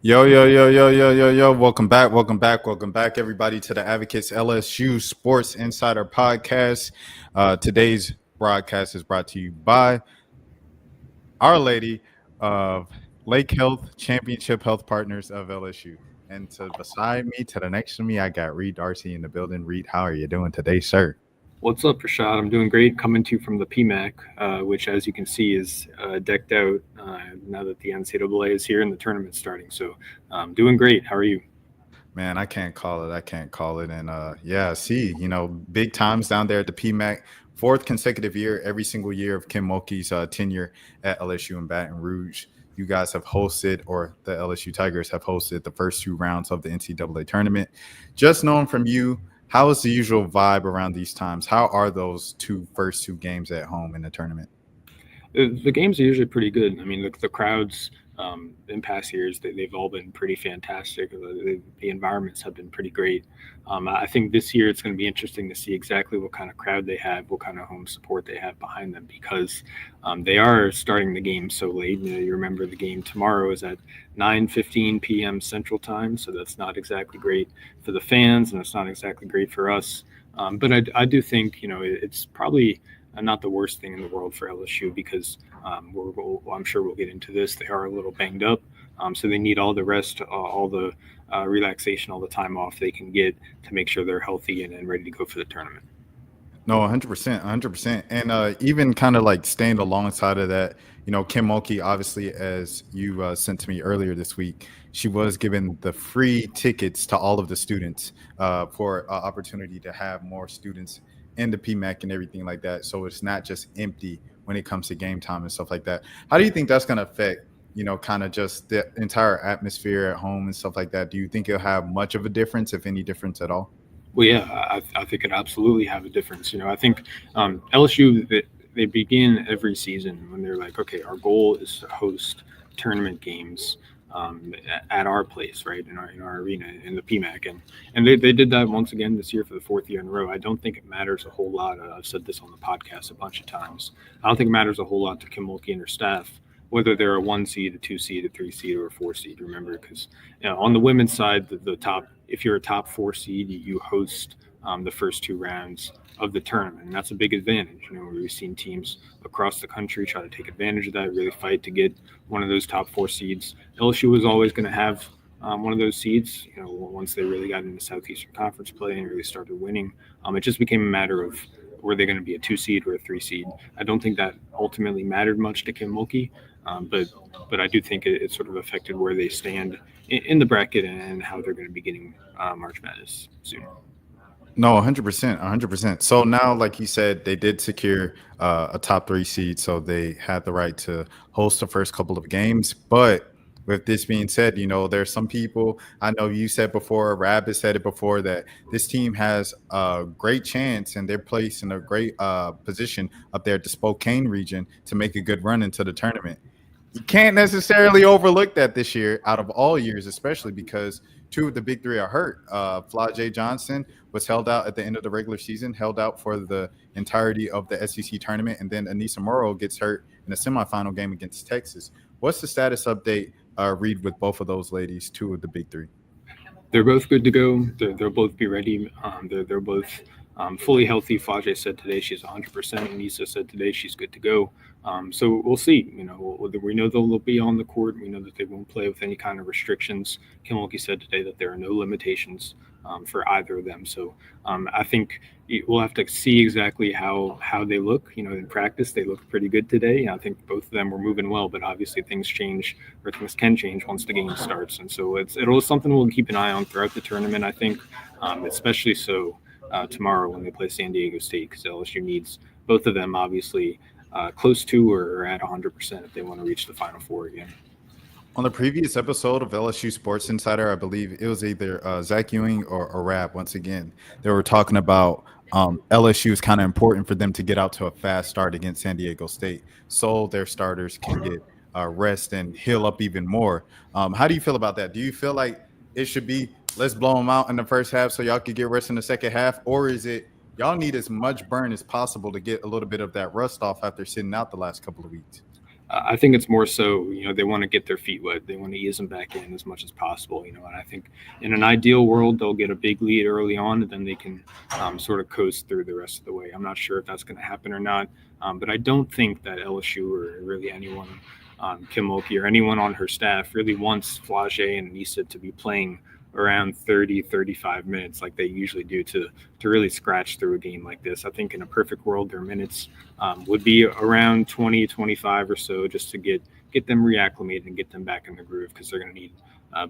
Yo. Welcome back, everybody, to the Advocates LSU Sports Insider podcast. Today's broadcast is brought to you by Our Lady of Lake Health Championship Health Partners of LSU. And beside me, to the next to me, I got Reed Darcey in the building. Reed, how are you doing today, sir? What's up, Rashad? I'm doing great. Coming to you from the PMAC, which, as you can see, is decked out now that the NCAA is here and the tournament's starting. So, doing great. How are you? Man, I can't call it. And big times down there at the PMAC. Fourth consecutive year, every single year of Kim Mulkey's tenure at LSU in Baton Rouge. You guys have hosted, or the LSU Tigers have hosted, the first two rounds of the NCAA tournament. Just knowing from you, how is the usual vibe around these times? How are those first two games at home in the tournament? The games are usually pretty good. I mean, the crowds in past years, they've all been pretty fantastic. The environments have been pretty great. I think this year it's going to be interesting to see exactly what kind of crowd they have, what kind of home support they have behind them, because they are starting the game so late. You remember the game tomorrow is at 9:15 p.m. Central Time, so that's not exactly great for the fans, and it's not exactly great for us. But I do think it's probably not the worst thing in the world for LSU because I'm sure we'll get into this. They are a little banged up, so they need all the rest, all the relaxation, all the time off they can get to make sure they're healthy and ready to go for the tournament. No, 100%. And even kind of like staying alongside of that, Kim Mulkey, obviously, as you sent to me earlier this week, she was given the free tickets to all of the students for an opportunity to have more students in the PMAC and everything like that. So it's not just empty when it comes to game time and stuff like that. How do you think that's going to affect, kind of just the entire atmosphere at home and stuff like that? Do you think it'll have much of a difference, if any difference at all? Well, yeah, I think it absolutely have a difference. I think LSU, they begin every season when they're like, okay, our goal is to host tournament games at our place, right, in our arena in the PMAC, and they did that once again this year for the fourth year in a row. I don't think it matters a whole lot. I've said this on the podcast a bunch of times. I don't think it matters a whole lot to Kim Mulkey and her staff whether they're a 1 seed, a 2 seed, a 3 seed, or a 4 seed. Remember, because on the women's side, the top, if you're a top 4 seed, you host the first two rounds of the tournament, and that's a big advantage. We've seen teams across the country try to take advantage of that, really fight to get one of those top 4 seeds. LSU was always going to have one of those seeds. Once they really got into Southeastern Conference play and really started winning, it just became a matter of were they going to be a 2 seed or a 3 seed. I don't think that ultimately mattered much to Kim Mulkey, but I do think it sort of affected where they stand in the bracket and how they're going to be getting March Madness soon. No, 100%. So now, like you said, they did secure a top 3 seed, so they had the right to host the first couple of games. But with this being said, there's some people, I know you said before, Rab has said it before, that this team has a great chance and they're placed in a great position up there at the Spokane region to make a good run into the tournament. You can't necessarily overlook that this year, out of all years, especially because 2 of the big 3 are hurt. Flajay Johnson was held out at the end of the regular season, held out for the entirety of the SEC tournament, and then Anissa Morrow gets hurt in the semifinal game against Texas. What's the status update, Reed, with both of those ladies, 2 of the big 3? They're both good to go. They'll both be ready. They're both fully healthy. Flajay said today she's 100%. Anissa said today she's good to go. So we'll see. We know they'll be on the court. We know that they won't play with any kind of restrictions. Kim Mulkey said today that there are no limitations for either of them. So I think we'll have to see exactly how they look. In practice, they look pretty good today. I think both of them were moving well, but obviously things change, or things can change once the game starts. And so it'll something we'll keep an eye on throughout the tournament, I think, especially so tomorrow when they play San Diego State, because LSU needs both of them, obviously, close to or at 100% if they want to reach the Final Four again. On the previous episode of LSU Sports Insider, I believe it was either Zach Ewing or Rab, once again, they were talking about LSU is kind of important for them to get out to a fast start against San Diego State so their starters can get rest and heal up even more. How do you feel about that? Do you feel like it should be, let's blow them out in the first half so y'all could get rest in the second half, or is it y'all need as much burn as possible to get a little bit of that rust off after sitting out the last couple of weeks? I think it's more so, they want to get their feet wet. They want to ease them back in as much as possible, and I think in an ideal world, they'll get a big lead early on and then they can sort of coast through the rest of the way. I'm not sure if that's going to happen or not, but I don't think that LSU or really anyone, Kim Mulkey or anyone on her staff really wants Flage and Anissa to be playing around 30, 35 minutes like they usually do to really scratch through a game like this. I think in a perfect world, their minutes would be around 20, 25 or so, just to get them reacclimated and get them back in the groove, because they're going to need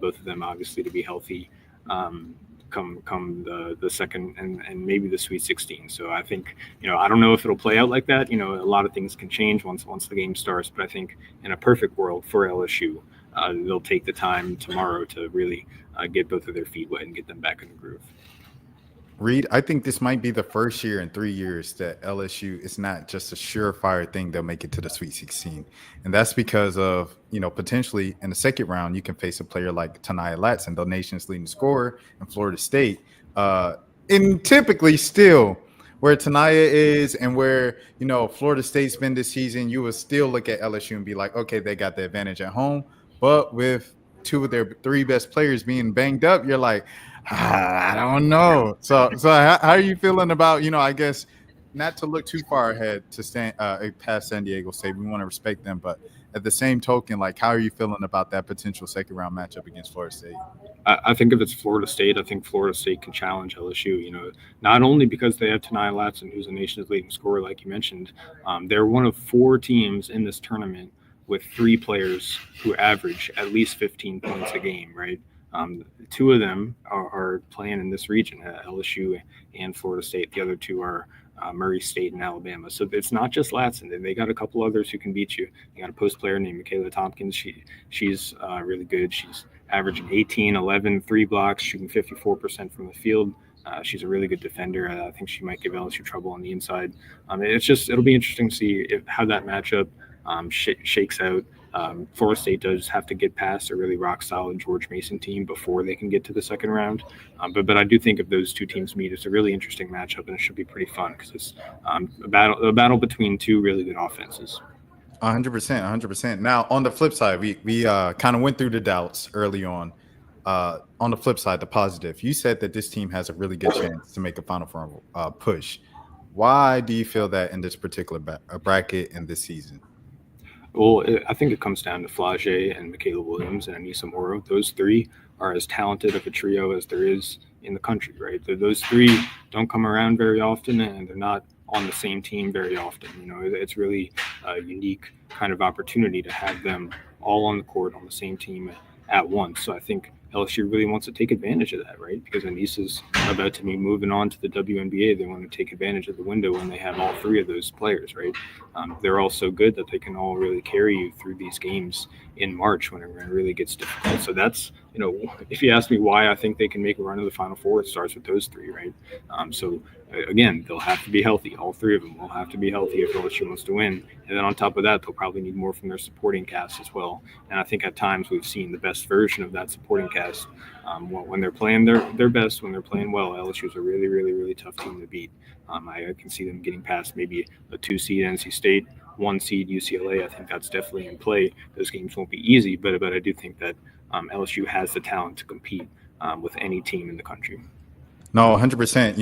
both of them obviously to be healthy come the second and maybe the Sweet 16. So I think, I don't know if it'll play out like that. A lot of things can change once the game starts, but I think in a perfect world for LSU, they'll take the time tomorrow to really get both of their feet wet and get them back in the groove. Reed, I think this might be the first year in 3 years that LSU is not just a surefire thing they'll make it to the Sweet 16. And that's because of, potentially in the second round, you can face a player like Tanaya Latson, the nation's leading scorer in Florida State. And typically still where Tanaya is and where, Florida State's been this season, you would still look at LSU and be like, okay, they got the advantage at home. But with two of their three best players being banged up, you're like, I don't know. So how are you feeling about, I guess not to look too far ahead to stand past San Diego State. We want to respect them, but at the same token, like, how are you feeling about that potential second round matchup against Florida State? I think if it's Florida State, I think Florida State can challenge LSU, not only because they have Tanaya Latson, who's the nation's leading scorer, like you mentioned. They're one of 4 teams in this tournament with 3 players who average at least 15 points a game, right? 2 of them are playing in this region, LSU and Florida State. The other 2 are Murray State and Alabama. So it's not just Latson. They got a couple others who can beat you. They got a post player named Michaela Tompkins. She's really good. She's averaging 18, 11, 3 blocks, shooting 54% from the field. She's a really good defender. I think she might give LSU trouble on the inside. It'll be interesting to see how that matchup shakes out. Florida State does have to get past a really rock solid George Mason team before they can get to the second round. But I do think if those 2 teams meet, it's a really interesting matchup, and it should be pretty fun because it's a battle between 2 really good offenses. 100%. Now, on the flip side, we kind of went through the doubts early on. On the flip side, the positive, you said that this team has a really good chance to make a Final Four push. Why do you feel that in this particular bracket in this season? Well, I think it comes down to Flage and Michaela Williams and Anissa Morrow. Those 3 are as talented of a trio as there is in the country, right? Those 3 don't come around very often, and they're not on the same team very often. It's really a unique kind of opportunity to have them all on the court on the same team at once. So I think LSU really wants to take advantage of that, right? Because Anissa's about to be moving on to the WNBA. They want to take advantage of the window when they have all 3 of those players, right? They're all so good that they can all really carry you through these games in March when it really gets difficult. So that's, if you ask me why I think they can make a run to the Final Four, it starts with those 3, right? So again, they'll have to be healthy. All 3 of them will have to be healthy if LSU wants to win. And then on top of that, they'll probably need more from their supporting cast as well. And I think at times we've seen the best version of that supporting cast when they're playing their best, when they're playing well. LSU is a really, really, really tough team to beat. I can see them getting past maybe a 2 seed NC State, 1 seed UCLA. I think that's definitely in play. Those games won't be easy, but I do think that LSU has the talent to compete with any team in the country. No, 100%.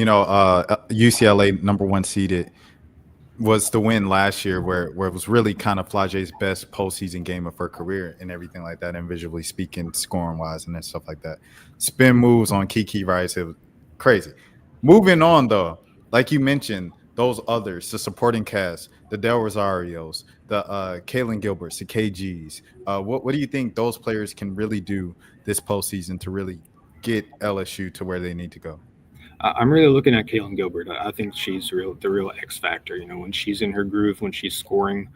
UCLA number 1 seeded was the win last year where it was really kind of Flage's best postseason game of her career and everything like that, and visually speaking, scoring wise and stuff like that. Spin moves on Kiki Rice, it was crazy. Moving on though, like you mentioned, those others, the supporting cast, the Del Rosarios, the Kaylin Gilberts, the KGs. What do you think those players can really do this postseason to really get LSU to where they need to go? I'm really looking at Kaylin Gilbert. I think she's the real X factor. When she's in her groove, when she's scoring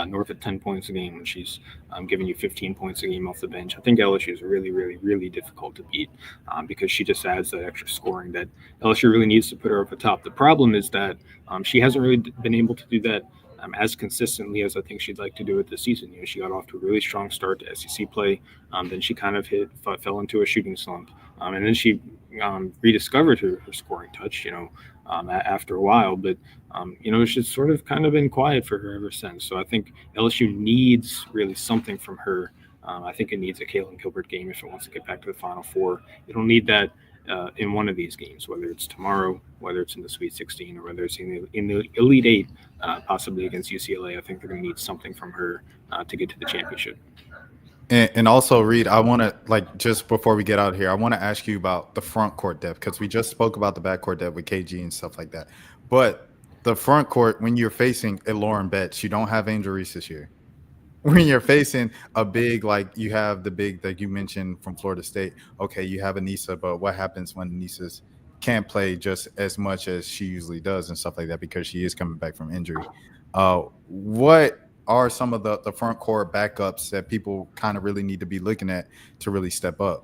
north of 10 points a game, when she's giving you 15 points a game off the bench, I think LSU is really, really, really difficult to beat because she just adds that extra scoring that LSU really needs to put her up at top. The problem is that she hasn't really been able to do that as consistently as I think she'd like to do it this season. She got off to a really strong start to SEC play. Then she kind of fell into a shooting slump. And then she rediscovered her scoring touch, after a while. But, it's just sort of kind of been quiet for her ever since. So I think LSU needs really something from her. I think it needs a Kalen Gilbert game if it wants to get back to the Final Four. It'll need that in one of these games, whether it's tomorrow, whether it's in the Sweet 16, or whether it's in the Elite Eight, possibly against UCLA. I think they're going to need something from her to get to the championship. And also, Reed, I want to, like, just before we get out of here, I want to ask you about the front court depth, because we just spoke about the backcourt depth with KG and stuff like that. But the front court, when you're facing a Lauren Betts, you don't have Angel Reese this year. When you're facing a big, like you have the big that you mentioned from Florida State, okay, you have Anissa, but what happens when Anissa's can't play just as much as she usually does and stuff like that because she is coming back from injury? What are some of the front court backups that people kind of really need to be looking at to really step up?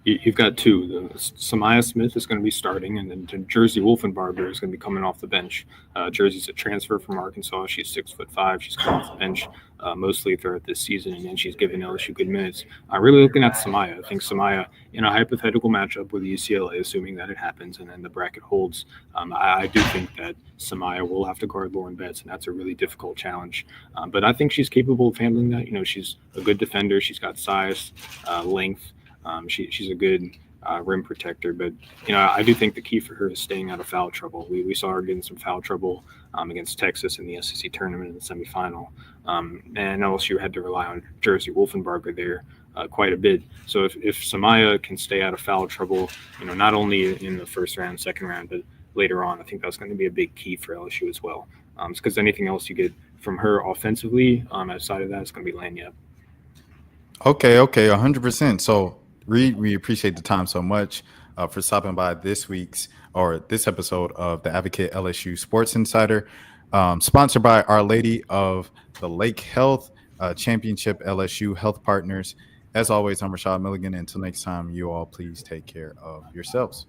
You've got two. Samaya Smith is going to be starting, and then Jersey Wolfenbarger is going to be coming off the bench. Jersey's a transfer from Arkansas. She's 6'5". She's coming off the bench mostly throughout this season, and then she's given LSU good minutes. Really looking at Samaya. I think Samaya, in a hypothetical matchup with UCLA, assuming that it happens and then the bracket holds, I do think that Samaya will have to guard Lauren Betts, and that's a really difficult challenge. But I think she's capable of handling that. She's a good defender. She's got size, length. She's a good rim protector, but I do think the key for her is staying out of foul trouble. We saw her getting some foul trouble against Texas in the SEC tournament in the semifinal, and LSU had to rely on Jersey Wolfenbarger there quite a bit. So if Samaya can stay out of foul trouble, not only in the first round, second round, but later on, I think that's going to be a big key for LSU as well. Because anything else you get from her offensively outside of that is going to be Lanyap. Okay, 100%. So, Reed, we appreciate the time so much for stopping by this episode of the Advocate LSU Sports Insider, sponsored by Our Lady of the Lake Health Championship LSU Health Partners. As always, I'm Rashad Milligan. Until next time, you all please take care of yourselves.